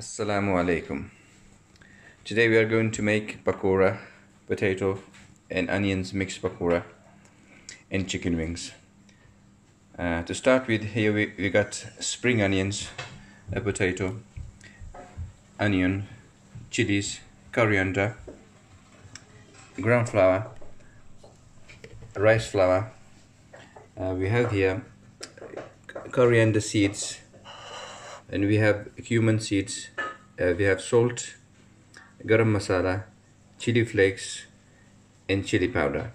Assalamu alaikum. Today we are going to make pakora, potato and onions mixed pakora and chicken wings. To start with, here we got spring onions, a potato, onion, chilies, coriander, ground flour, rice flour. We have here coriander seeds, and we have cumin seeds. We have salt, garam masala, chili flakes, and chili powder.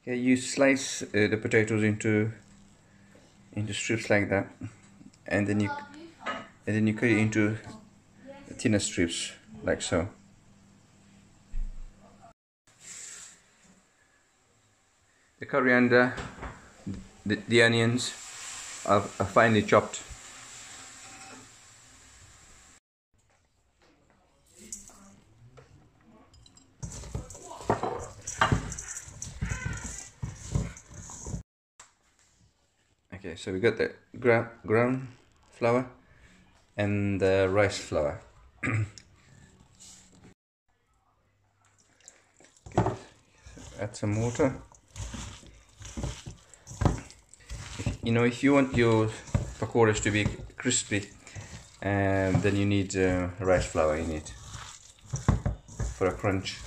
Okay, you slice the potatoes into strips like that, and then you cut it into thinner strips like so. The coriander, the onions are finely chopped. Okay, so we got the ground flour and the rice flour. Okay, so add some water. If you want your pakoras to be crispy, then you need rice flour in it for a crunch.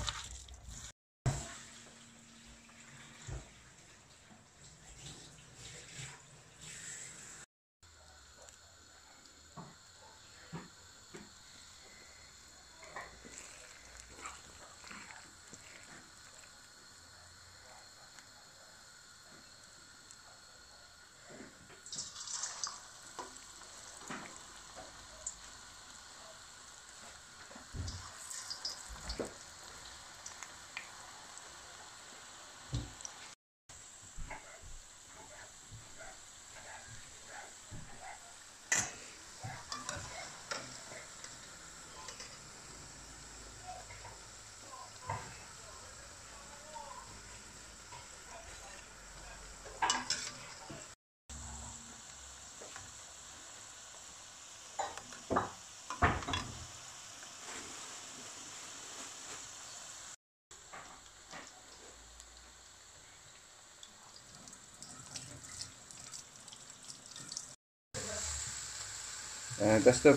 That's the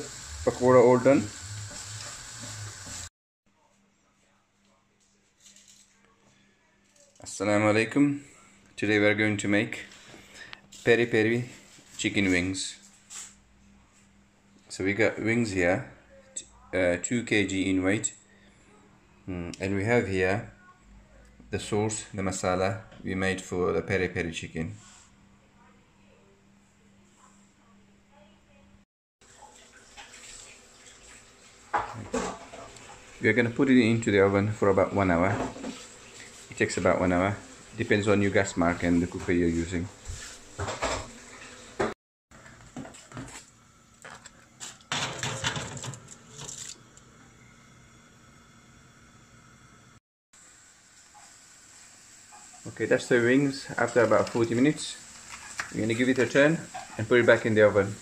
pakora all done. Assalamu alaikum. Today we are going to make peri peri chicken wings. So we got wings here, 2 kg in weight, and we have here the sauce, the masala we made for the peri peri chicken. We are going to put it into the oven for about 1 hour. It takes about 1 hour. Depends on your gas mark and the cooker you're using. Okay, that's the wings after about 40 minutes. We're going to give it a turn and put it back in the oven.